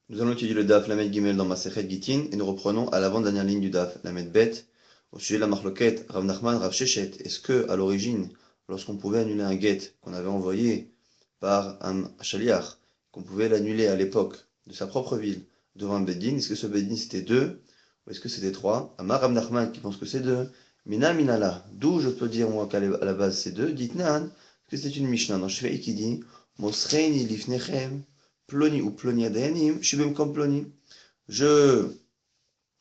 Nous allons étudier le Daf Lamed Gimel dans Masechet Gitin et nous reprenons à l'avant-dernière ligne du Daf Lamed Bet au sujet de la marloquette Rav Nachman Rav Sheshet. Est-ce que à l'origine, lorsqu'on pouvait annuler un guet qu'on avait envoyé par un shaliach, qu'on pouvait l'annuler à l'époque de sa propre ville devant un beddin, est-ce que ce beddin c'était deux ou est-ce que c'était trois? Amar Rav Nachman qui pense que c'est deux. Mina Minala, d'où je peux dire moi qu'à la base c'est deux. Ditnan, que c'est une Mishnah dans Shvei qui dit Mosreini lifnechem. Ploni ou Ploni Adayanim, Shibem comme Ploni. Je,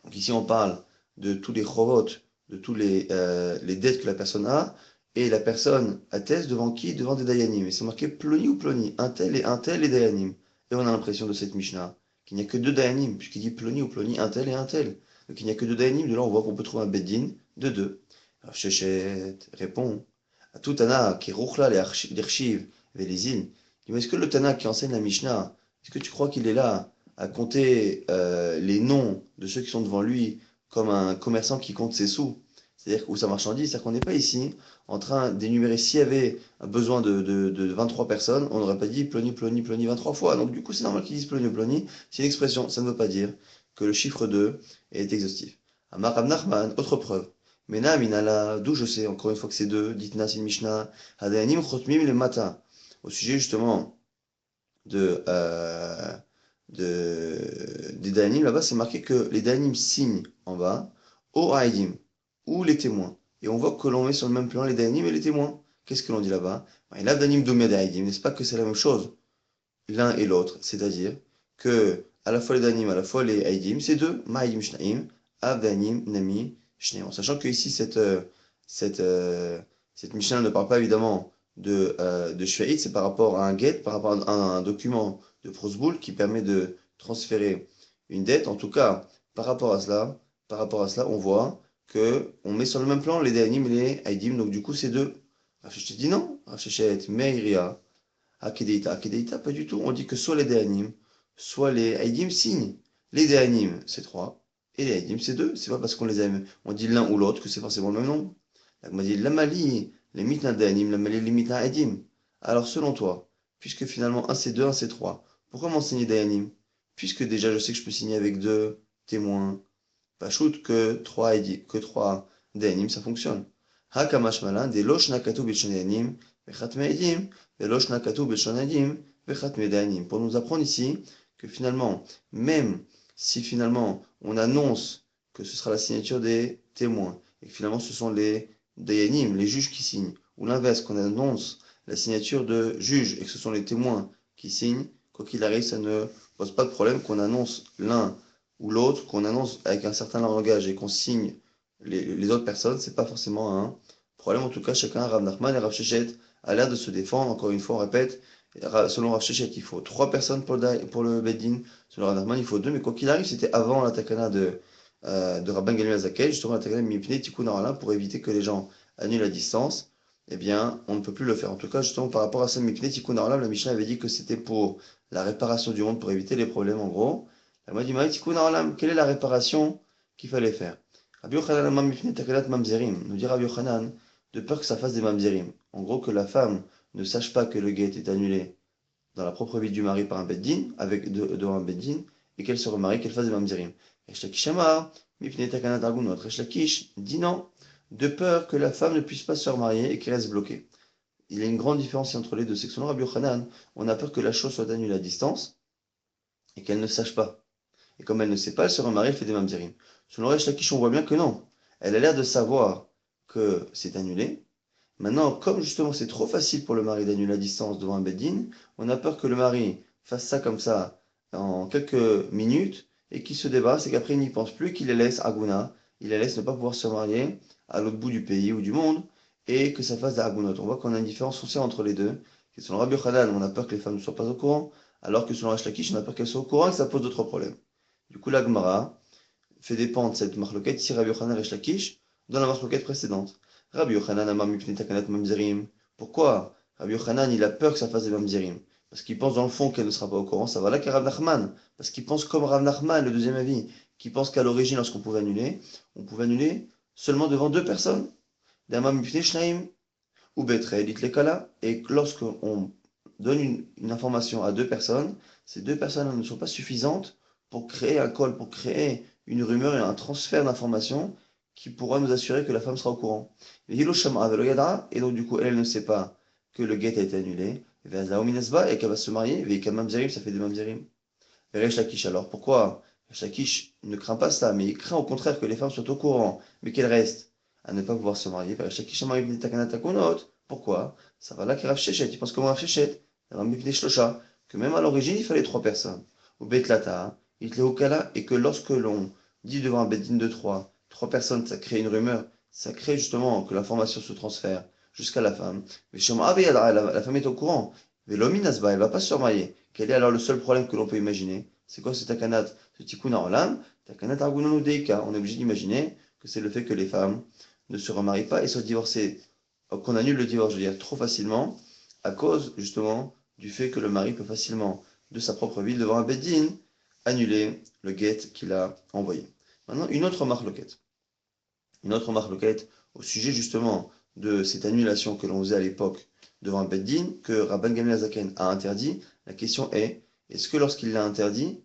donc ici on parle de tous les chovot, de tous les dettes que la personne a, et la personne atteste devant qui? Devant des Dayanim. Et c'est marqué Ploni ou Ploni, un tel et Dayanim. Et on a l'impression de cette Mishnah qu'il n'y a que deux Dayanim, puisqu'il dit Ploni ou Ploni, un tel et un tel. Donc il n'y a que deux Dayanim, de là on voit qu'on peut trouver un Beddin de deux. Alors Shechet répond à tout Tana qui rouchla l'Ershiv et les îles. Mais est-ce que le Tana qui enseigne la Mishnah, est-ce que tu crois qu'il est là à compter les noms de ceux qui sont devant lui comme un commerçant qui compte ses sous, c'est-à-dire ou sa marchandise, c'est-à-dire qu'on n'est pas ici en train d'énumérer s'il y avait un besoin de 23 personnes, on n'aurait pas dit ploni, ploni, ploni 23 fois. Donc du coup, c'est normal qu'ils disent ploni, ploni. C'est une expression, ça ne veut pas dire que le chiffre 2 est exhaustif. Amar Rav Nachman, autre preuve. Mena minala, d'où je sais encore une fois que c'est deux, ditna sin Mishnah, hadayanim chotmim le mata. Au sujet justement de, des Dayanim, là-bas, c'est marqué que les Dayanim signent en bas, au Haïdim, ou les témoins. Et on voit que l'on met sur le même plan les Dayanim et les témoins. Qu'est-ce que l'on dit là-bas? Et là, Dayanim Domé Haïdim, n'est-ce pas que c'est la même chose, l'un et l'autre? C'est-à-dire que à la fois les Dayanim, à la fois les Haïdim, c'est deux, Ma'aïdim Shnaim, Av Dayanim, Nami, Shnaim. En sachant que ici, cette, euh, cette Mishnah ne parle pas évidemment de Shvaït, c'est par rapport à un get, par rapport à un document de Prosboul qui permet de transférer une dette. En tout cas, par rapport à cela, on voit que on met sur le même plan les Dayanim et les Haïdim, donc du coup c'est deux. Rav Sheshet dit non, Rav Sheshet, Meiria, Akedeita, Akedeita, pas du tout. On dit que soit les Dayanim, soit les Haïdim signent. Les Dayanim, c'est trois, et les Haïdim, c'est deux. C'est pas parce qu'on les aime, on dit l'un ou l'autre que c'est forcément le même nom. La m'a dit Lamali, les mitna Dayanim, Lamali, les mitna Haïdim. Alors selon toi, puisque finalement un c'est deux, un c'est trois, pourquoi m'enseigner Dayanim? Puisque déjà je sais que je peux signer avec deux témoins, pas shoot que trois Dayanim, ça fonctionne. Hakamash malin, des losh nakatu b'shon Dayanim, vechat me'edim, des losh nakatu b'shon Haïdim, vechat me'dayanim. Pour nous apprendre ici que finalement, même si finalement on annonce que ce sera la signature des témoins, et que finalement ce sont les Dayanim, les juges qui signent, ou l'inverse, qu'on annonce la signature de juges et que ce sont les témoins qui signent, quoi qu'il arrive, ça ne pose pas de problème qu'on annonce l'un ou l'autre, qu'on annonce avec un certain langage et qu'on signe les autres personnes, c'est pas forcément un problème. En tout cas, chacun, Rav Nachman et Rav Sheshet, a l'air de se défendre. Encore une fois, on répète, selon Rav Sheshet, il faut trois personnes pour le Beddin. Selon Rav Nachman, il faut deux. Mais quoi qu'il arrive, c'était avant la takana de Rabban Gamliel Zaken, justement la takana de Mipnei Tikkun Olam, pour éviter que les gens annulent la distance. Eh bien, on ne peut plus le faire. En tout cas, justement, par rapport à ça, Mipnei Tikkun Olam, la Mishnah avait dit que c'était pour la réparation du monde, pour éviter les problèmes, en gros. La m'a dit, Tikkun Olam, quelle est la réparation qu'il fallait faire? Rabbi Yochanan Amar Mipnei Takalat Mamzerim, nous dit Rabbi Yochanan, de peur que ça fasse des mamzerim. En gros, que la femme ne sache pas que le guet est annulé dans la propre vie du mari par un beddin, devant un beddin, et qu'elle se remarie, qu'elle fasse des mamzerim. Resh Lakish Amar, Mipnei Takanat Argunot. Resh Lakish dit non, de peur que la femme ne puisse pas se remarier et qu'elle reste bloquée. Il y a une grande différence entre les deux. C'est que selon Rabbi Yochanan, on a peur que la chose soit annulée à distance et qu'elle ne sache pas. Et comme elle ne sait pas, elle se remarie, elle fait des mamzerim. Selon Resh Lakish, on voit bien que non. Elle a l'air de savoir que c'est annulé. Maintenant, comme justement c'est trop facile pour le mari d'annuler à distance devant un beddin, on a peur que le mari fasse ça comme ça en quelques minutes et qu'il se débarrasse et qu'après il n'y pense plus, qu'il les laisse aguna, il les laisse ne pas pouvoir se marier à l'autre bout du pays ou du monde et que ça fasse des agunot. On voit qu'on a une différence foncière entre les deux. Et selon Rabbi Yochanan, on a peur que les femmes ne soient pas au courant, alors que selon Resh Lakish, on a peur qu'elles soient au courant et que ça pose d'autres problèmes. Du coup, la Gemara fait dépendre cette marloquette, si Rabbi Yochanan et Resh Lakish, dans la marloquette précédente. Rabbi Yochanan amar mipnei takanat mamzerim. Pourquoi Rabbi Yochanan, il a peur que ça fasse des mamzerim? Parce qu'il pense dans le fond qu'elle ne sera pas au courant. Ça va là qu'à Rav Nachman. Parce qu'il pense comme Rav Nachman, le deuxième avis, qui pense qu'à l'origine, lorsqu'on pouvait annuler, on pouvait annuler seulement devant deux personnes. D'amar mipnei shnaim ou betre dit lekala. Et lorsqu'on donne une information à deux personnes, ces deux personnes ne sont pas suffisantes pour créer un col, pour créer une rumeur et un transfert d'informations qui pourra nous assurer que la femme sera au courant. Et donc du coup, elle ne sait pas que le guet a été annulé, et qu'elle va se marier, et ça fait des mamzerim. Et Resh Lakish, alors pourquoi Resh Lakish ne craint pas ça, mais il craint au contraire que les femmes soient au courant, mais qu'elles restent à ne pas pouvoir se marier. Resh Lakish amar ibn Takana Takonot. Pourquoi ça va là que Rav Shechet, il pense comme Rav Shechet, que même à l'origine il fallait trois personnes. Au Bet Lata, Itlehukala, et que lorsque l'on dit devant un Bedin de trois personnes, ça crée une rumeur, ça crée justement que l'information se transfère jusqu'à la femme. Mais la femme est au courant. Mais l'ominasba, elle va pas se marier. Quel est alors le seul problème que l'on peut imaginer? C'est quoi ce takanat, ce tikkun olam? Takanat argunono deika. On est obligé d'imaginer que c'est le fait que les femmes ne se remarient pas et soient divorcées, qu'on annule le divorce, je veux dire, trop facilement, à cause justement du fait que le mari peut facilement, de sa propre ville, devant un beddin, annuler le guet qu'il a envoyé. Maintenant, une autre marloquette. Une autre marloquette au sujet justement de cette annulation que l'on faisait à l'époque devant un beddin, que Rabban Gamliel Zaken a interdit. La question est-ce que lorsqu'il l'a interdit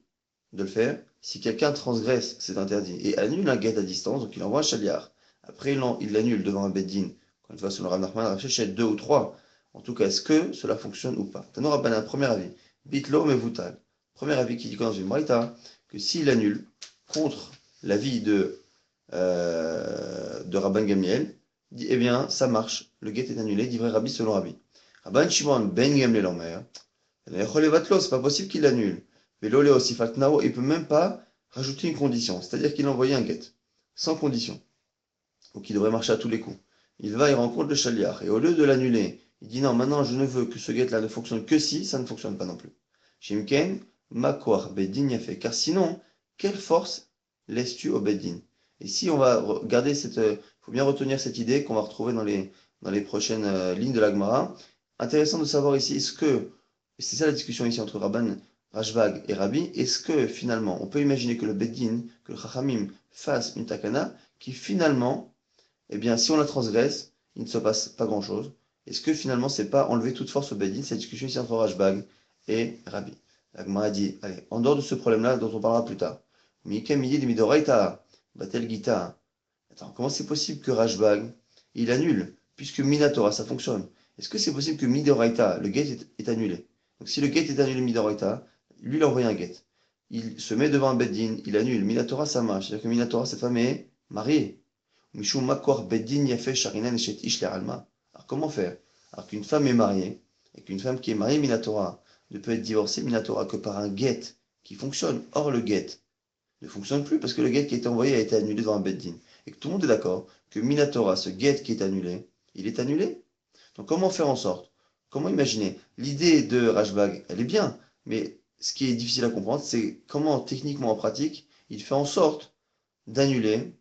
de le faire, si quelqu'un transgresse cet interdit et annule un guet à distance, donc il envoie un chaliar, après il l'annule devant un beddin, encore une fois selon Rav Nachman, Rav Shechet, deux ou trois, en tout cas, est-ce que cela fonctionne ou pas? Tano Rabban, un premier avis, bitlo mevutal, premier avis qui dit dans une braïta que s'il annule contre l'avis de Rabban Gamliel, dit eh bien ça marche, le guet est annulé, dit vrai Rabbi selon Rabbi. Rabban Shimon ben Gamliel Omer, c'est pas possible qu'il l'annule. Velolé aussi Fatnao, il peut même pas rajouter une condition, c'est-à-dire qu'il a envoyé un guet, sans condition, ou qu'il devrait marcher à tous les coups. Il va, il rencontre le chaliar, et au lieu de l'annuler, il dit non, maintenant je ne veux que ce guet-là ne fonctionne que si ça ne fonctionne pas non plus. Shimken, Makwar Beddin y a fait, car sinon, quelle force laisses-tu au Beddin? Et si on va regarder faut bien retenir cette idée qu'on va retrouver dans les prochaines lignes de la Gemara. Intéressant de savoir ici, et c'est ça la discussion ici entre Rabban, Rashbag et Rabbi, est-ce que finalement, on peut imaginer que le Beddin, que le Chachamim fasse une takana qui finalement, eh bien, si on la transgresse, il ne se passe pas grand-chose. Est-ce que finalement, c'est pas enlever toute force au Beddin, cette discussion ici entre Rashbag et Rabbi? La Gemara a dit, allez, en dehors de ce problème-là, dont on parlera plus tard, Mikem Yid Midoraita, Batel Gita. Attends, comment c'est possible que Rashbag, il annule, puisque Minatora, ça fonctionne? Est-ce que c'est possible que Midoraita, le get est annulé? Donc si le get est annulé Midoraita, lui il a envoyé un get. Il se met devant un Beddin, il annule. Minatora, ça marche. C'est-à-dire que Minatora, cette femme est mariée. Mishum Makor Beddin Yafe Sharinan Eshet Ish Alma. Alors comment faire? Alors qu'une femme est mariée, et qu'une femme qui est mariée Minatora ne peut être divorcée Minatora que par un get qui fonctionne. Or le get ne fonctionne plus parce que le get qui a été envoyé a été annulé devant un Beddin. Et que tout le monde est d'accord que Minatora, ce get qui est annulé, il est annulé. Donc comment faire en sorte? Comment imaginer? L'idée de Rashbag, elle est bien, mais ce qui est difficile à comprendre, c'est comment techniquement en pratique, il fait en sorte d'annuler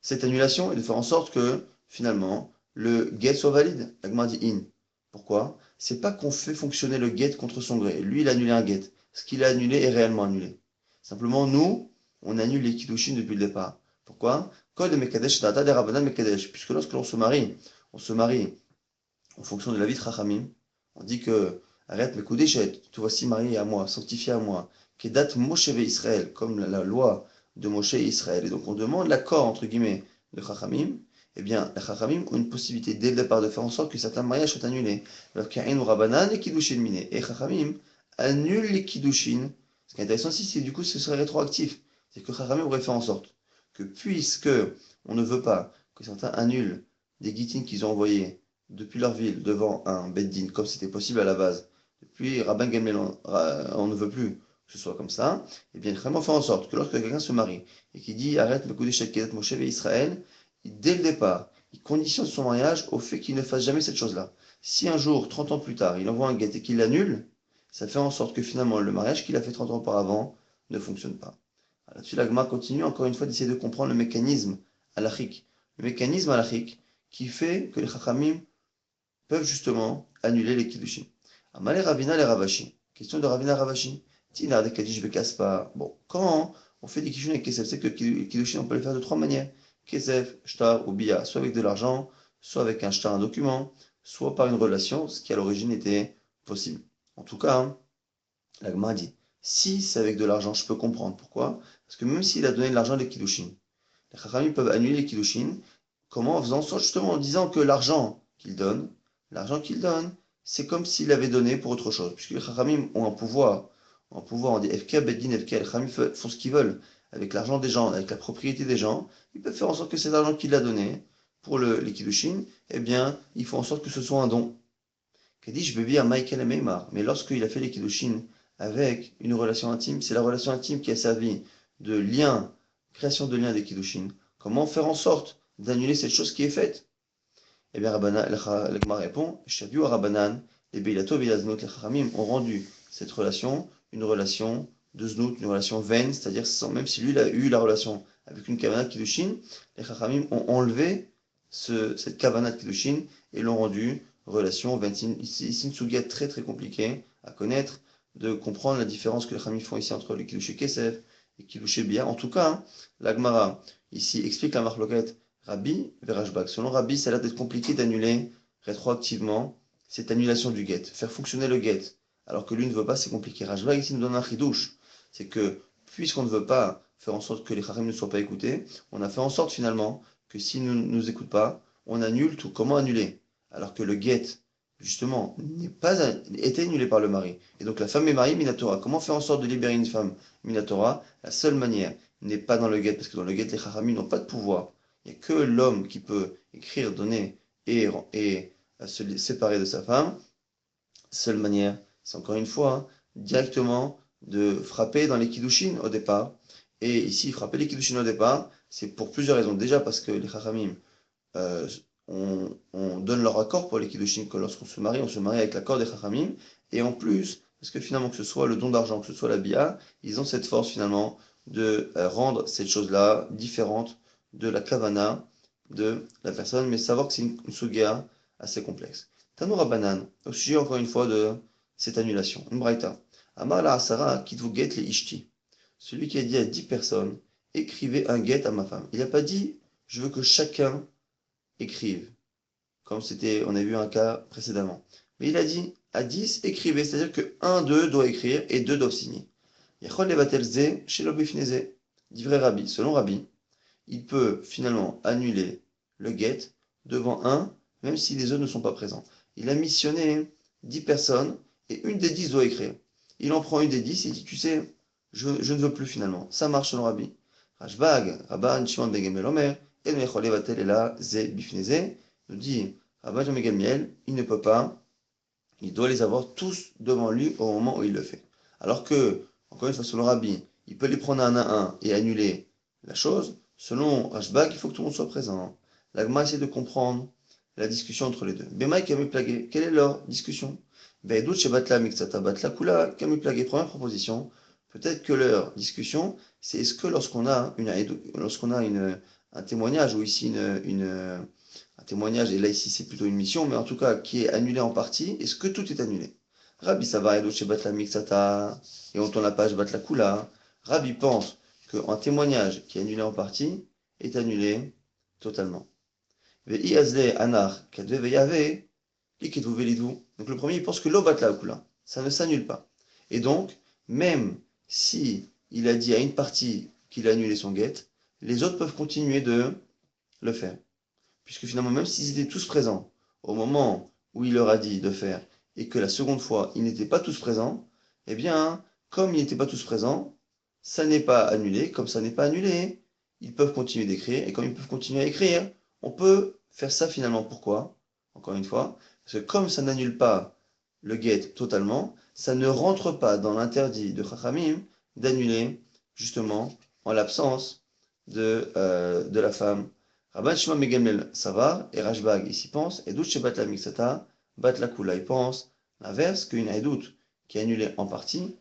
cette annulation et de faire en sorte que finalement le get soit valide. L'agma dit in. Pourquoi? C'est pas qu'on fait fonctionner le get contre son gré. Lui, il a annulé un get. Ce qu'il a annulé est réellement annulé. Simplement, nous, on annule les kiddushin depuis le départ. Pourquoi? Code Mekadesh Data des Rabbanan Mekadesh. Puisque lorsque l'on se marie en fonction de la vie de Chachamim. On dit que arrête mes Koudeshet, te voici marié à moi, sanctifié à moi. Kedat Moshe ve Israël, comme la loi de Moshe et Israël. Et donc on demande l'accord entre guillemets de Chachamim. Eh bien, les Chachamim ont une possibilité dès le départ de faire en sorte que certains mariages soient annulés. Alors qu'il y a un Rabbanan et Kiddushin miné. Et Chachamim annulent les Kiddushin. Ce qui est intéressant ici, c'est que du coup ce serait rétroactif. C'est que Chachamim aurait fait en sorte que puisque on ne veut pas que certains annulent des guitines qu'ils ont envoyés depuis leur ville devant un beddin, comme c'était possible à la base, depuis Rabban Gamliel, on ne veut plus que ce soit comme ça, et bien vraiment faire en sorte que lorsque quelqu'un se marie et qui dit arrête le coup d'échec Kedat Moshe et Israël, dès le départ, il conditionne son mariage au fait qu'il ne fasse jamais cette chose-là. Si un jour, 30 ans plus tard, il envoie un guet et qu'il l'annule, ça fait en sorte que finalement le mariage qu'il a fait 30 ans auparavant ne fonctionne pas. Là-dessus, la Gemara continue encore une fois d'essayer de comprendre le mécanisme halachique. Le mécanisme halachique qui fait que les Chachamim peuvent justement annuler les kiddushin. Amalé Ravina les Ravashi. Question de Ravina Ravashi. Tinar de Kadish Bekaspa. Bon, quand on fait des kiddushin avec Kesef, c'est que les kiddushin, on peut les faire de trois manières. Kesef, shtar ou bia, soit avec de l'argent, soit avec un shtar, un document, soit par une relation, ce qui à l'origine était possible. En tout cas, la Gemara dit Si c'est avec de l'argent, je peux comprendre. Pourquoi? Parce que même s'il a donné de l'argent à les Kiddushin, les Chachamim peuvent annuler les Kiddushin. Comment? En faisant ça, justement, en disant que l'argent qu'il donne, c'est comme s'il avait donné pour autre chose. Puisque les Chachamim ont un pouvoir. Un pouvoir, on dit FK, Beddin, FK. Les Chachamim font ce qu'ils veulent avec l'argent des gens, avec la propriété des gens. Ils peuvent faire en sorte que cet argent qu'il a donné pour les Kiddushin, eh bien, ils font en sorte que ce soit un don. Kadish Bebi à Michael et Meimar. Mais lorsqu'il a fait les Kiddushin avec une relation intime, c'est la relation intime qui a servi de lien, création de lien des Kiddushin. Comment faire en sorte d'annuler cette chose qui est faite? Eh bien, le Gemara répond, Shabiu Rabbanan, les Beilato et les Chachamim ont rendu cette relation une relation de znout, une relation vaine, c'est-à-dire même si lui il a eu la relation avec une kavana de Kiddushin, les Chachamim ont enlevé cette kavana de Kiddushin et l'ont rendu relation vaine. C'est une sugia très très compliquée à connaître, de comprendre la différence que les Chachamim font ici entre les Kiddush Kesef et Kiddush Bia. En tout cas, la Gemara ici explique la marloquette Rabbi Verashbag. Selon Rabbi, ça a l'air d'être compliqué d'annuler rétroactivement cette annulation du get, faire fonctionner le get, alors que lui ne veut pas, c'est compliqué. Rashbag ici nous donne un chidouche, c'est que puisqu'on ne veut pas faire en sorte que les chachamim ne soient pas écoutés, on a fait en sorte finalement que s'ils ne nous écoutent pas, on annule tout. Comment annuler? Alors que le get, justement, n'est pas été annulé par le mari. Et donc la femme est mariée Minatora. Comment faire en sorte de libérer une femme Minatora? La seule manière n'est pas dans le get, parce que dans le get, les chachamim n'ont pas de pouvoir. Il n'y a que l'homme qui peut écrire, donner et se séparer de sa femme. Seule manière, c'est encore une fois, directement de frapper dans les kiddushin au départ. Et ici, frapper les kiddushin au départ, c'est pour plusieurs raisons. Déjà parce que les chachamim, euh, on donne leur accord pour les kiddushin, que lorsqu'on se marie, on se marie avec l'accord des chachamim. Et en plus, parce que finalement, que ce soit le don d'argent, que ce soit la bia, ils ont cette force finalement de rendre cette chose-là différente de la kavana de la personne, mais savoir que c'est une sugia assez complexe. Tanoura Banan, au sujet encore une fois de cette annulation. Une braïta. Amar la Asara kitvu get les ishti. Celui qui a dit à 10 personnes, écrivez un get à ma femme. Il n'a pas dit, je veux que chacun écrive, comme c'était, on a vu un cas précédemment. Mais il a dit, à 10, écrivez, c'est-à-dire que un d'eux doit écrire et deux doivent signer. Yachol levatel ze chez l'obéfineze. Dit vrai Rabbi, selon Rabbi, il peut finalement annuler le get devant un, même si les autres ne sont pas présents. Il a missionné 10 personnes et une des 10 doit écrire. Il en prend une des 10 et dit, tu sais, je ne veux plus finalement. Ça marche selon Rabbi. Rashbag, Rabban, Shimon ben Gamliel Omer, et le Mechol Levatel Ela Ze Bifneze, nous dit Rabban Shimon ben Gamliel, il ne peut pas, il doit les avoir tous devant lui au moment où il le fait. Alors que, encore une fois, selon Rabbi, il peut les prendre un à un et annuler la chose. Selon Rashbag, il faut que tout le monde soit présent. L'Agma essaie de comprendre la discussion entre les deux. Bema et Kamé Plagué, quelle est leur discussion? Be'edout Shebatla Mixata Batla Kula, Kamé Plagué, première proposition. Peut-être que leur discussion, c'est est-ce que lorsqu'on a un témoignage, ou ici un témoignage, et là ici c'est plutôt une mission, mais en tout cas qui est annulé en partie, est-ce que tout est annulé? Rabbi Savar Edout Shebatla Mixata, et on tourne la page Batla Kula. Rabbi pense qu'un témoignage qui est annulé en partie est annulé totalement. Donc le premier, il pense que l'eau bat la kula. Ça ne s'annule pas. Et donc, même si il a dit à une partie qu'il a annulé son get, les autres peuvent continuer de le faire. Puisque finalement, même s'ils étaient tous présents au moment où il leur a dit de faire, et que la seconde fois, ils n'étaient pas tous présents, eh bien, comme ils n'étaient pas tous présents, ça n'est pas annulé. Comme ça n'est pas annulé, ils peuvent continuer d'écrire. Et comme ils peuvent continuer à écrire, on peut faire ça finalement. Pourquoi? Encore une fois, parce que comme ça n'annule pas le get totalement, ça ne rentre pas dans l'interdit de Chachamim d'annuler, justement, en l'absence de la femme. Rabban Shimon ben Gamliel Savar et Rashbag ici pense, Edout Shebat la Mixata, Bat la Kula, il pense l'inverse, qu'une Edout qui est annulée en partie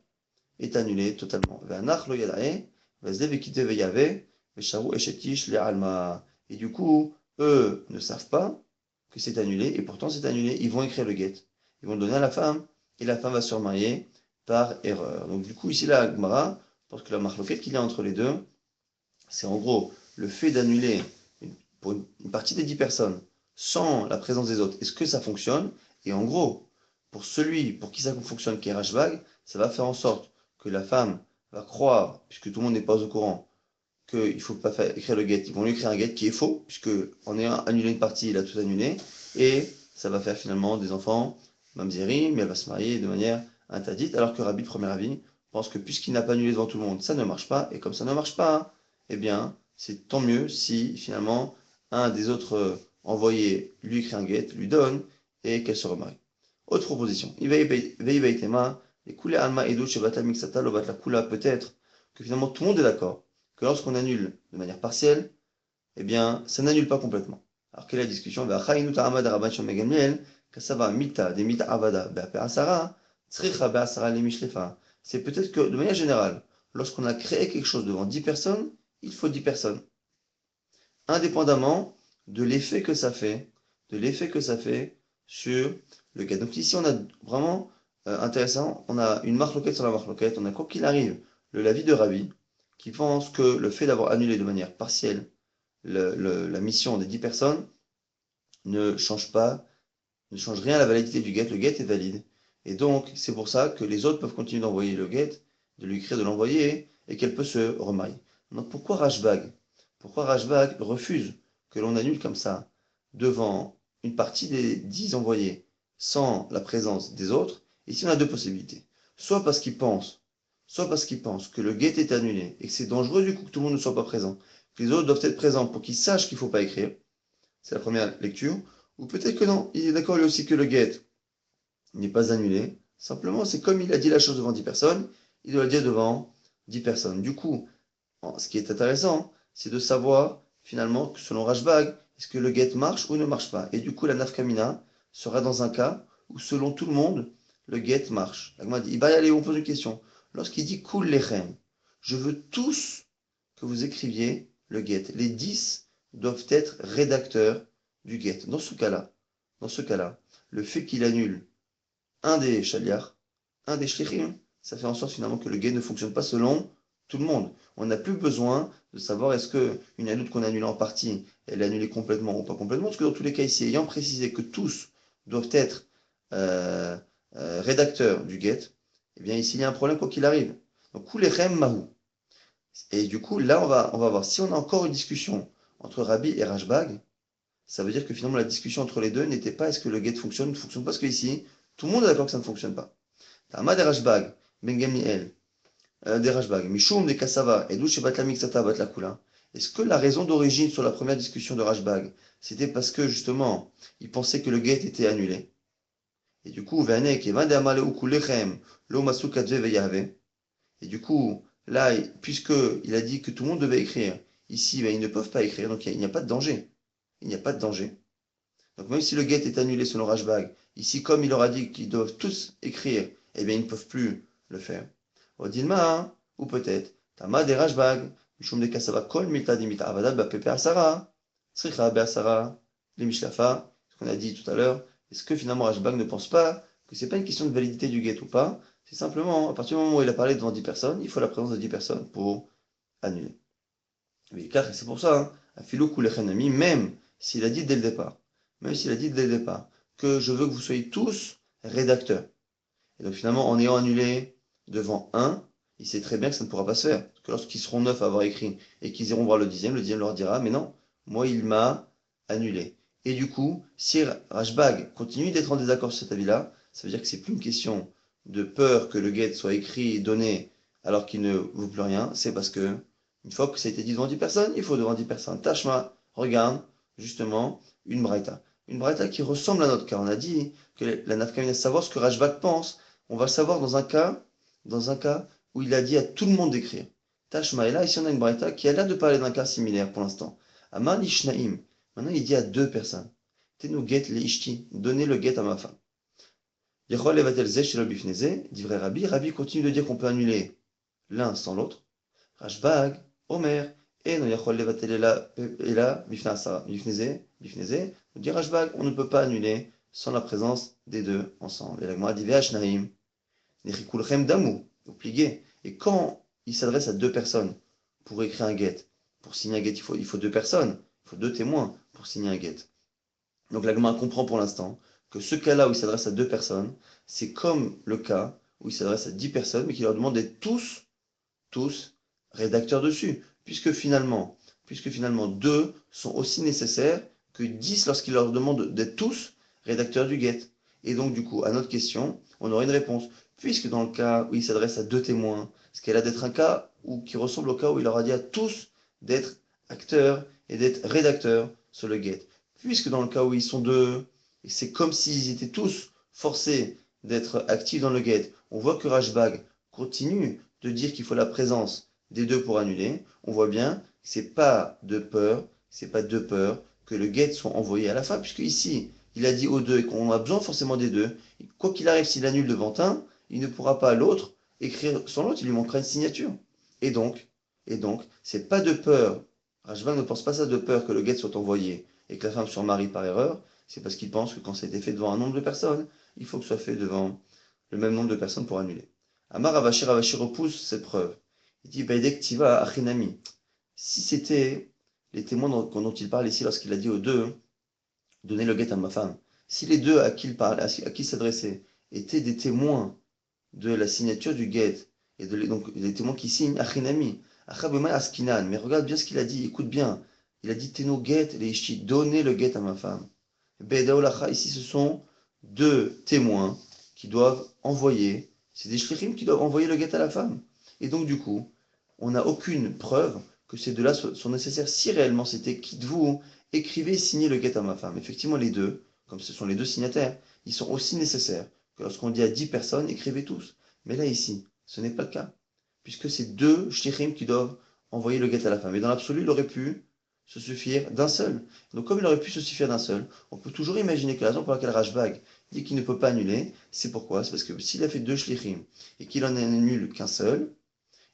est annulée totalement. Ve'anach lo yadae, ve'zde ve'kite ve'yave, ve'sharu eshetish le'alma. Et du coup, eux ne savent pas que c'est annulé, et pourtant c'est annulé, ils vont écrire le get. Ils vont le donner à la femme, et la femme va se remarier par erreur. Donc du coup, ici la Gemara, parce que la marloquette qu'il y a entre les deux, c'est en gros le fait d'annuler pour une partie des 10 personnes sans la présence des autres. Est-ce que ça fonctionne? Et en gros, pour celui pour qui ça fonctionne, qui est Rashbag, ça va faire en sorte que la femme va croire, puisque tout le monde n'est pas au courant, qu'il ne faut pas écrire le get, ils vont lui écrire un get qui est faux, puisque en ayant annulé une partie, il a tout annulé, et ça va faire finalement des enfants, mamzerim, mais elle va se marier de manière interdite, alors que Rabbi, premier avis, pense que puisqu'il n'a pas annulé devant tout le monde, ça ne marche pas, et comme ça ne marche pas, eh bien, c'est tant mieux si finalement un des autres envoyés lui écrit un get, lui donne, et qu'elle se remarie. Autre proposition, les coulées alma edo chez batla mixata lo batla kula, peut-être que finalement tout le monde est d'accord que lorsqu'on annule de manière partielle, eh bien, ça n'annule pas complètement. Alors, quelle est la discussion? C'est peut-être que, de manière générale, lorsqu'on a créé quelque chose devant 10 personnes, il faut 10 personnes. Indépendamment de l'effet que ça fait, sur le cas. Donc ici, on a vraiment intéressant, on a une marloquette sur la marloquette, on a quoi qu'il arrive, l'avis de Rabbi, qui pense que le fait d'avoir annulé de manière partielle la mission des 10 personnes ne change rien à la validité du get. Le get est valide. Et donc, c'est pour ça que les autres peuvent continuer d'envoyer le get, de lui écrire, de l'envoyer, et qu'elle peut se remarier. Donc, pourquoi Rashbag refuse que l'on annule comme ça devant une partie des 10 envoyés sans la présence des autres? Ici, on a deux possibilités. Soit parce qu'il pense que le get est annulé et que c'est dangereux du coup que tout le monde ne soit pas présent, que les autres doivent être présents pour qu'ils sachent qu'il ne faut pas écrire. C'est la première lecture. Ou peut-être que non, il est d'accord lui aussi que le get n'est pas annulé. Simplement, c'est comme il a dit la chose devant 10 personnes, il doit le dire devant 10 personnes. Du coup, ce qui est intéressant, c'est de savoir finalement que selon Rashbag, est-ce que le get marche ou ne marche pas. Et du coup, la nafkamina sera dans un cas où selon tout le monde, le get marche. L'agma dit, allez, on pose une question. Lorsqu'il dit kul lechem, je veux tous que vous écriviez le get. Les 10 doivent être rédacteurs du get. Dans ce cas-là, le fait qu'il annule un des shaliach, un des shlichim, ça fait en sorte finalement que le get ne fonctionne pas selon tout le monde. On n'a plus besoin de savoir est-ce qu'une annule qu'on a annulée en partie, elle est annulée complètement ou pas complètement, parce que dans tous les cas ici, ayant précisé que tous doivent être euh, rédacteurs du get, eh bien ici il y a un problème quoi qu'il arrive. Donc, kulechem mahu. Et du coup, là, on va voir. Si on a encore une discussion entre Rabbi et Rashbag, ça veut dire que finalement la discussion entre les deux n'était pas est-ce que le get fonctionne ou ne fonctionne pas, parce qu'ici, tout le monde est d'accord que ça ne fonctionne pas. Tama de Rashbag, Ben Gamliel, des Rashbag, Mishum de Kassava, et d'où chez Batlamixata Batlakula. Est-ce que la raison d'origine sur la première discussion de Rashbag, c'était parce que justement, il pensait que le get était annulé? Et du coup, Vanek, et Vande Amale Ukulechem, Lo Masu Kadve Veyave. Et du coup, là, puisqu'il a dit que tout le monde devait écrire, ici, ben, ils ne peuvent pas écrire, donc il n'y a pas de danger. Il n'y a pas de danger. Donc même si le get est annulé selon Rashbag, ici, comme il leur a dit qu'ils doivent tous écrire, eh bien, ils ne peuvent plus le faire. Odilma, hein, ou peut-être, Tama de Rashbag, Mishum de Kasava Kol Milta Dimita Avada Bapepe Asara, Sricha Beasara, les Mishlafa, ce qu'on a dit tout à l'heure. Est-ce que finalement Rashbag ne pense pas que c'est pas une question de validité du get ou pas? C'est simplement, à partir du moment où il a parlé devant 10 personnes, il faut la présence de 10 personnes pour annuler. Mais car c'est pour ça, hein, Philo Kulechanami, même s'il a dit dès le départ, que je veux que vous soyez tous rédacteurs. Et donc finalement, en ayant annulé devant un, il sait très bien que ça ne pourra pas se faire. Parce que lorsqu'ils seront 9 à avoir écrit et qu'ils iront voir le dixième leur dira, mais non, moi il m'a annulé. Et du coup, si Rashbag continue d'être en désaccord sur cet avis-là, ça veut dire que c'est plus une question de peur que le get soit écrit et donné alors qu'il ne vaut plus rien, c'est parce que une fois que ça a été dit devant 10 personnes, il faut devant 10 personnes. Tashma, regarde, justement, une braïta. Une braïta qui ressemble à notre cas. On a dit que la nafkamina, savoir ce que Rashbag pense, on va le savoir dans un cas où il a dit à tout le monde d'écrire. Tashma, et là, ici on a une braïta qui a l'air de parler d'un cas similaire pour l'instant. Amar Ishnaim, maintenant il dit à deux personnes. Tenu get le ishti, donnez le get à ma femme. Yechol levatel zeh shelo bifneze, dit vrai Rabbi. Rabbi continue de dire qu'on peut annuler l'un sans l'autre. Rashbag, Omer, et non yachol levatel ela bifneze, dit Rashbag, on ne peut pas annuler sans la présence des deux ensemble. Et la Gemara dit Ve'ashnaim, nechikulchem damu, au plié. Et quand il s'adresse à deux personnes pour écrire un get, pour signer un get, il faut deux personnes, il faut deux témoins pour signer un get. Donc la Gemara comprend pour l'instant que ce cas-là où il s'adresse à deux personnes, c'est comme le cas où il s'adresse à 10 personnes, mais qui leur demande d'être tous rédacteurs dessus, puisque finalement 2 sont aussi nécessaires que 10 lorsqu'il leur demande d'être tous rédacteurs du get. Et donc du coup, à notre question, on aurait une réponse. Puisque dans le cas où il s'adresse à 2 témoins, ce qu'elle a d'être un cas qui ressemble au cas où il leur a dit à tous d'être acteurs et d'être rédacteurs sur le get. Puisque dans le cas où ils sont 2, c'est comme s'ils étaient tous forcés d'être actifs dans le get. On voit que Rashbag continue de dire qu'il faut la présence des 2 pour annuler. On voit bien que c'est pas de peur que le get soit envoyé à la fin, puisque ici, il a dit aux 2 qu'on a besoin forcément des 2. Quoi qu'il arrive, s'il annule devant un, il ne pourra pas l'autre écrire sans l'autre, il lui manquera une signature. Et donc, c'est pas de peur. Rashbag ne pense pas ça de peur que le get soit envoyé et que la femme soit mariée par erreur. C'est parce qu'il pense que quand ça a été fait devant un nombre de personnes, il faut que ce soit fait devant le même nombre de personnes pour annuler. Amar Ravashi repousse cette preuve. Il dit Baidektiva Achinami. Si c'était les témoins dont il parle ici lorsqu'il a dit aux 2, donnez le guet à ma femme, si les 2 à qui il parlait, à qui il s'adressait étaient des témoins de la signature du guet, et donc les témoins qui signent Achinami, Achabema Askinan, mais regarde bien ce qu'il a dit, écoute bien, il a dit Teno guet, les ishti, donnez le guet à ma femme. Bedaolacha, ici ce sont 2 témoins qui doivent envoyer, c'est des shlichim qui doivent envoyer le guet à la femme. Et donc du coup, on n'a aucune preuve que ces 2-là sont nécessaires. Si réellement c'était quitte-vous, écrivez et signez le guet à ma femme. Effectivement, les 2, comme ce sont les 2 signataires, ils sont aussi nécessaires que lorsqu'on dit à 10 personnes, écrivez tous. Mais là, ici, ce n'est pas le cas, puisque c'est 2 shlichim qui doivent envoyer le guet à la femme. Et dans l'absolu, il aurait pu se suffire d'un seul. Donc comme il aurait pu se suffire d'un seul, on peut toujours imaginer que la raison pour laquelle Rashbag dit qu'il ne peut pas annuler, c'est pourquoi? C'est parce que s'il a fait 2 shlichim et qu'il en annule qu'un seul,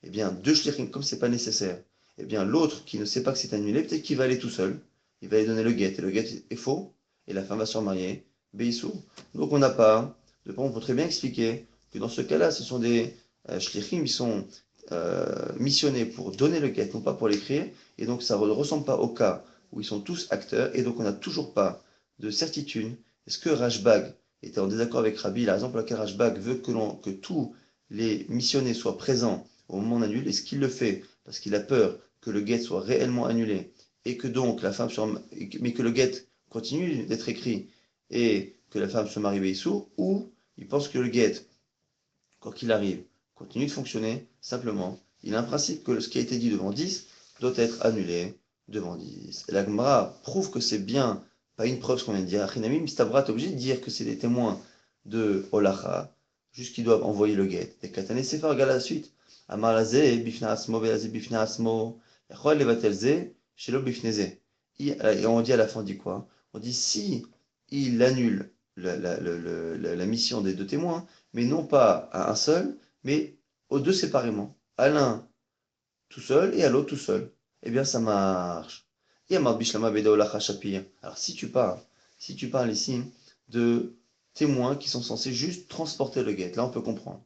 eh bien 2 shlichim, comme c'est pas nécessaire, eh bien l'autre qui ne sait pas que c'est annulé, peut-être qu'il va aller tout seul, il va aller donner le guet, et le guet est faux, et la femme va se remarier, Beisou. Donc on n'a pas, on peut très bien expliquer que dans ce cas-là, ce sont des shlichim, ils sont missionnés pour donner le guet, non pas pour l'écrire, et donc ça ne ressemble pas au cas où ils sont tous acteurs, et donc on n'a toujours pas de certitude. Est-ce que Rashbag était en désaccord avec Rabbi? La raison pour laquelle Rashbag veut que tous les missionnés soient présents au moment on annule, est-ce qu'il le fait parce qu'il a peur que le guet soit réellement annulé, et que donc la femme soit, mais que le guet continue d'être écrit, et que la femme se marie Beisou, ou il pense que le guet, quoi qu'il arrive, continue de fonctionner, simplement, il a un principe que ce qui a été dit devant 10 doit être annulé devant 10. Et la Gemara prouve que c'est bien, pas une preuve ce qu'on vient de dire. Achinami, Mistabra est obligé de dire que c'est des témoins de Olacha, juste qu'ils doivent envoyer le guet. Et Katane Sefer, regarde la suite. Amar lazé, bifna asmo, velazé bifna asmo, yachol levatel shelo bifneze. Et on dit à la fin, on dit quoi? On dit si il annule la mission des 2 témoins, mais non pas à un seul, mais aux 2 séparément. À l'un tout seul et à l'autre tout seul. Eh bien, ça marche. Alors, si tu parles ici de témoins qui sont censés juste transporter le guet, là on peut comprendre.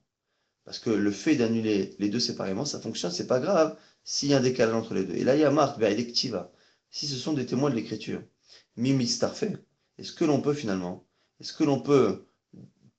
Parce que le fait d'annuler les 2 séparément, ça fonctionne, c'est pas grave s'il y a un décalage entre les 2. Et là, il y a marque, Ve'electiva. Si ce sont des témoins de l'écriture, Mimi Starfait, est-ce que l'on peut finalement, est-ce que l'on peut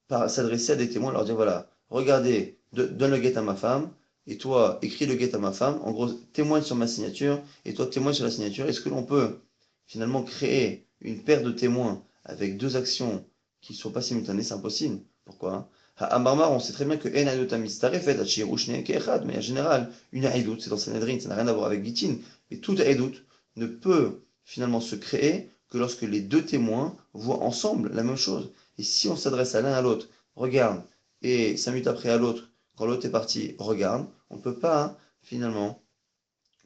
s'adresser à des témoins, leur dire voilà, regardez, donne le guet à ma femme, et toi, écris le guet à ma femme, en gros, témoigne sur ma signature, et toi, témoigne sur la signature. Est-ce que l'on peut finalement créer une paire de témoins avec 2 actions qui ne sont pas simultanées? C'est impossible. Pourquoi? À Marmar, on sait très bien que En Aïdut Amistarefet, mais en général, une Aïdut, c'est dans Sanhedrin, ça n'a rien à voir avec Gitin, mais toute Aïdut ne peut finalement se créer que lorsque les 2 témoins voient ensemble la même chose. Et si on s'adresse à l'un à l'autre, regarde, et 5 minutes après à l'autre, quand l'autre est parti, regarde, on ne peut pas finalement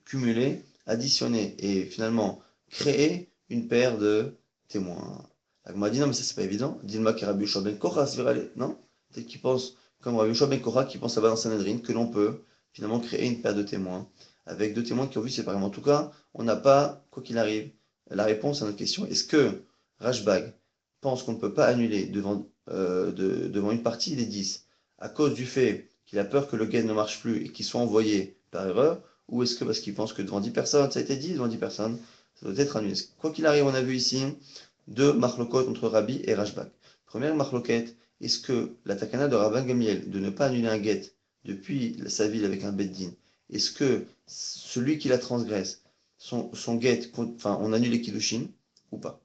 cumuler, additionner et finalement créer une paire de témoins. La Gemara dit non, mais ça c'est pas évident. Dilma qui Rabbi Yoshua ben Korah, non? Peut-être qu'il pense, comme Rabbi Yoshua ben Korah, qui pense là-bas dans Sanhedrin, que l'on peut finalement créer une paire de témoins, avec 2 témoins qui ont vu séparément. En tout cas, on n'a pas, quoi qu'il arrive, la réponse à notre question. Est-ce que Rashbag pense qu'on ne peut pas annuler devant une partie des 10 à cause du fait qu'il a peur que le gain ne marche plus et qu'il soit envoyé par erreur, ou est-ce que parce qu'il pense que devant 10 personnes, ça a été dit, devant 10 personnes, ça doit être annulé? Quoi qu'il arrive, on a vu ici 2 marloquettes entre Rabbi et Rashbag. Première marloquette, est-ce que la takana de Rabban Gamliel, de ne pas annuler un get depuis sa ville avec un beddin, est-ce que celui qui la transgresse, son get, enfin, on annule les kiddushin ou pas?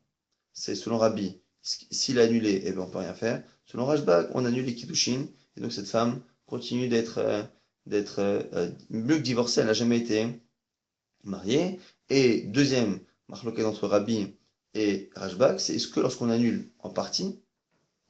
C'est selon Rabbi. S'il a annulé, eh ben, on peut rien faire. Selon Rashbag, on annule les kiddushin, et donc cette femme continue mieux que divorcée, elle n'a jamais été mariée. Et deuxième marloquet entre Rabbi et Rashbag, c'est est-ce que lorsqu'on annule en partie,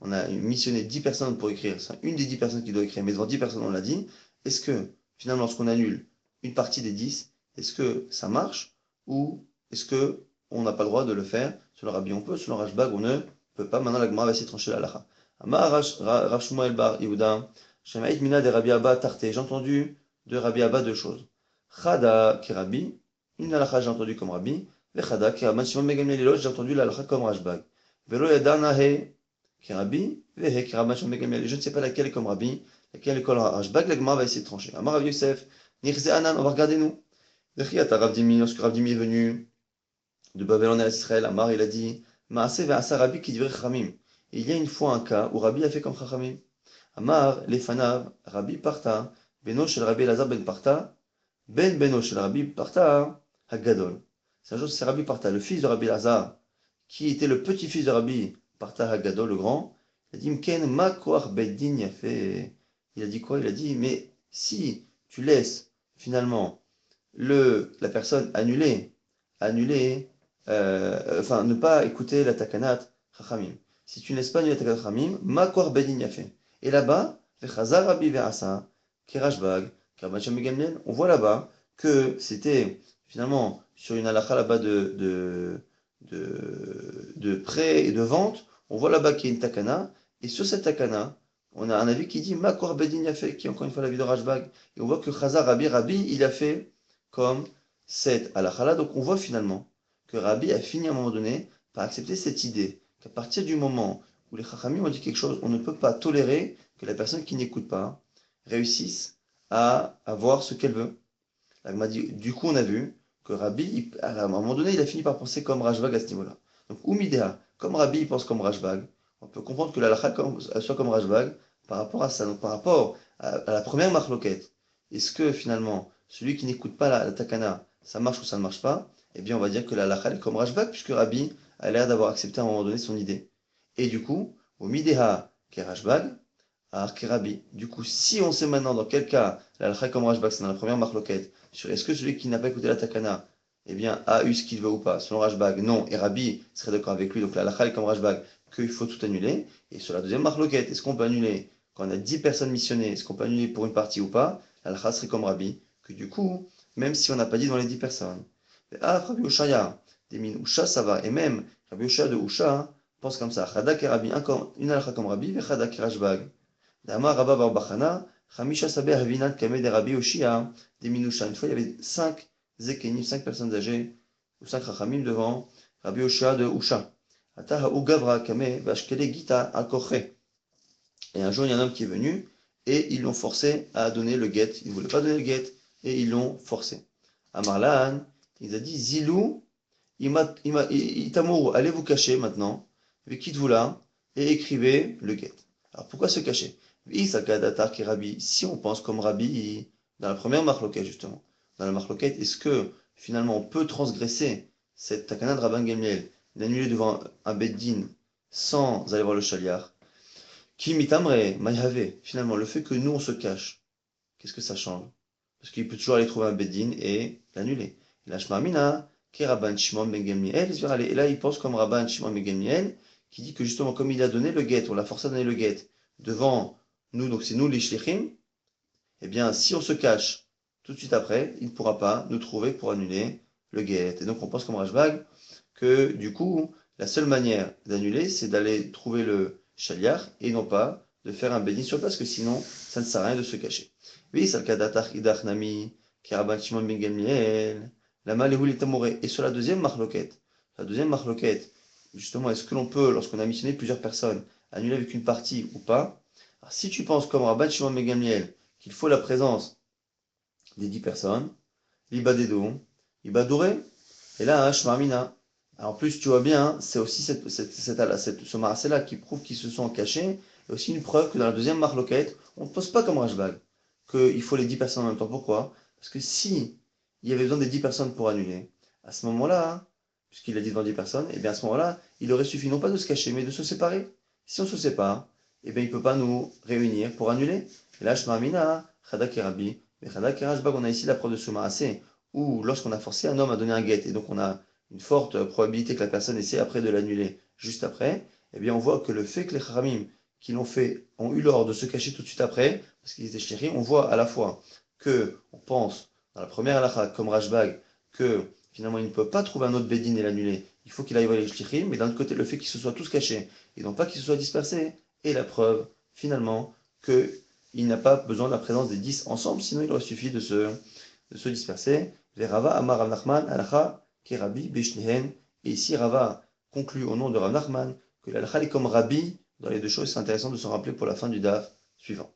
on a missionné 10 personnes pour écrire, c'est une des 10 personnes qui doit écrire, mais devant 10 personnes on l'a dit, est-ce que finalement lorsqu'on annule une partie des 10, est-ce que ça marche ou est-ce que on n'a pas le droit de le faire? Selon Rabbi on peut, selon Rashbag on ne peut pas. Maintenant la Gemara va essayer de trancher la halakha. Amar Rav Shmuel bar Yehuda, Shemait mina de Rabbi Abba tarté. J'ai entendu de Rabbi Abba deux choses. Chada qui Rabbi, une halakha j'ai entendu comme Rabbi, Vechada qui Rabban Shimon ben Gamliel, j'ai entendu la halakha comme Rashbag. Velo yadana he qui Rabbi, Vehe qui Rabban Shimon ben Gamliel. Je ne sais pas laquelle est comme Rabbi, laquelle est comme Rashbag. La Gemara va essayer de trancher. Amar Rav Yosef, Nirze Anan, on va regarder nous. Vechiata Rav Dimi, lorsque Rav Dimi est venu de Babylone à Israël, Amar il a dit, Maase ve'asa Rabbi qui dirait Chachamim. Il y a une fois un cas où Rabbi a fait comme Chachamim. Amar lefanav Rabbi parta, Beno shel Rabbi Elazar ben parta, Beno shel Rabbi parta, Hagadol. C'est un jour, c'est Rabbi parta, le fils de Rabbi Elazar, qui était le petit-fils de Rabbi parta Hagadol, le grand. Il a dit, Mken ma koach beddin yafe. Il a dit quoi? Il a dit, mais si tu laisses finalement la personne annuler, enfin ne pas écouter la takanat chachamim. Si tu ne laisses pas annuler la takanat chachamim, ma koach beddin yafe. Et là-bas, vechazar Rabbi ve'asa, kerashbag, Rabban Gamliel, on voit là-bas que c'était finalement sur une halakha là-bas de prêt et de vente, on voit là-bas qu'il y a une takana, et sur cette takana, on a un avis qui dit Makor Bedin Yafé, qui est encore une fois l'avis de Rashbag, et on voit que Chazar Rabbi, il a fait comme cette halakha-là, donc on voit finalement que Rabbi a fini à un moment donné par accepter cette idée, qu'à partir du moment où les Chachamim ont dit quelque chose, on ne peut pas tolérer que la personne qui n'écoute pas réussisse à avoir ce qu'elle veut. Du coup, on a vu que Rabbi, à un moment donné, il a fini par penser comme Rashbag à ce niveau-là. Donc, Umidea, comme Rabbi il pense comme Rashbag, on peut comprendre que la halakha soit comme Rashbag par rapport à ça. Donc, par rapport à la première marloquette, est-ce que finalement, celui qui n'écoute pas la takana, ça marche ou ça ne marche pas? Eh bien, on va dire que la halakha est comme Rashbag, puisque Rabbi a l'air d'avoir accepté à un moment donné son idée. Et du coup, Umidea, qui est Rashbag, à Rabbi. Du coup, si on sait maintenant dans quel cas la halakha comme Rashbag, c'est dans la première marloquette, sur est-ce que celui qui n'a pas écouté la takana, eh bien, a eu ce qu'il veut ou pas, selon Rashbag, non, et Rabbi serait d'accord avec lui, donc la halakha est comme Rashbag, qu'il faut tout annuler. Et sur la deuxième marloquette, est-ce qu'on peut annuler quand on a 10 personnes missionnées, est-ce qu'on peut annuler pour une partie ou pas? La halakha serait comme Rabbi, que du coup, même si on n'a pas dit dans les 10 personnes. Ah, Rabbi Ushaya, des mines Usha, ça va, et même Rabbi Ushaya de Usha pense comme ça, Chadak et Rabbi, une halakha comme Rabbi, et Chadak et Rashbag. D'Amar Rabba Bar Bachana, Chamisha Saber Havinat Kame de Rabbi Oshia, des Minusha. Une fois, il y avait 5 Zekenim, 5 personnes âgées, ou 5 Rachamim devant Rabbi Oshia de Usha. Ataha Ugavra Kame, Vashkele Gita Akoche. Et un jour, il y a un homme qui est venu, et ils l'ont forcé à donner le guet. Il ne voulait pas donner le guet, et ils l'ont forcé. Amarlan, il a dit Zilou, Itamoru, allez vous cacher maintenant, quitte-vous là, et écrivez le guet. Alors pourquoi se cacher? Si on pense comme Rabbi, dans la première marloquette justement, dans la marloquette, est-ce que finalement on peut transgresser cette takana de Rabban Gamliel, d'annuler devant un beddin sans aller voir le shaliach? Qui mitamre, mayave, finalement le fait que nous on se cache, qu'est-ce que ça change? Parce qu'il peut toujours aller trouver un beddin et l'annuler. Et là, Shmamina, qui est Rabban Shimon ben Gamliel, et là il pense comme Rabban Shimon ben Gamliel, qui dit que justement comme il a donné le guet, on l'a forcé à donner le guet devant nous, donc c'est nous les shlichim, eh bien si on se cache tout de suite après, il ne pourra pas nous trouver pour annuler le guet. Et donc on pense comme Rashbag que du coup, la seule manière d'annuler, c'est d'aller trouver le shaliach et non pas de faire un béni sur place, parce que sinon, ça ne sert à rien de se cacher. Oui, c'est le cas d'Atach Idach Nami, qui est Rabban Shimon ben Gamliel, la Maléhoul est amoureux. Et sur la deuxième marloquette, justement, est-ce que l'on peut, lorsqu'on a missionné plusieurs personnes, annuler avec une partie ou pas? Alors, si tu penses comme Rabban Shimon ben Gamliel qu'il faut la présence des 10 personnes, l'Ibadedou, Ibadoré, et là, Shmarmina. En plus, tu vois bien, c'est aussi ce marasé-là qui prouve qu'ils se sont cachés Il y a aussi une preuve que dans la deuxième marloquette, on ne pose pas comme Rashbag, qu'il faut les 10 personnes en même temps. Pourquoi? Parce que si il y avait besoin des 10 personnes pour annuler, à ce moment-là, puisqu'il a dit devant 10 personnes, et bien à ce moment-là, il aurait suffi non pas de se cacher, mais de se séparer. Si on se sépare, et bien il ne peut pas nous réunir pour annuler. Et là, Shmamina, Chadak et Rabbi, mais Chadak et Rashbag, on a ici la preuve de Soumaasé, où lorsqu'on a forcé un homme à donner un guet, et donc on a une forte probabilité que la personne essaie après de l'annuler juste après, eh bien on voit que le fait que les Kharamim qui l'ont fait ont eu l'ordre de se cacher tout de suite après, parce qu'ils étaient chéris, on voit à la fois que on pense dans la première halakha, comme Rashbag, que finalement il ne peut pas trouver un autre Bédine et l'annuler, il faut qu'il aille voir les shlichim, mais d'un autre côté le fait qu'ils se soient tous cachés, et non pas qu'ils se soient dispersés, est la preuve finalement qu'il n'a pas besoin de la présence des 10 ensemble, sinon il aurait suffi de se disperser. Les Rava Amar Rav Nachman, Alacha, Kerabi, Beshnihen. Et ici, Rava conclut au nom de Rav Nachman que l'Alacha est comme Rabbi dans les deux choses. C'est intéressant de s'en rappeler pour la fin du DAF suivant.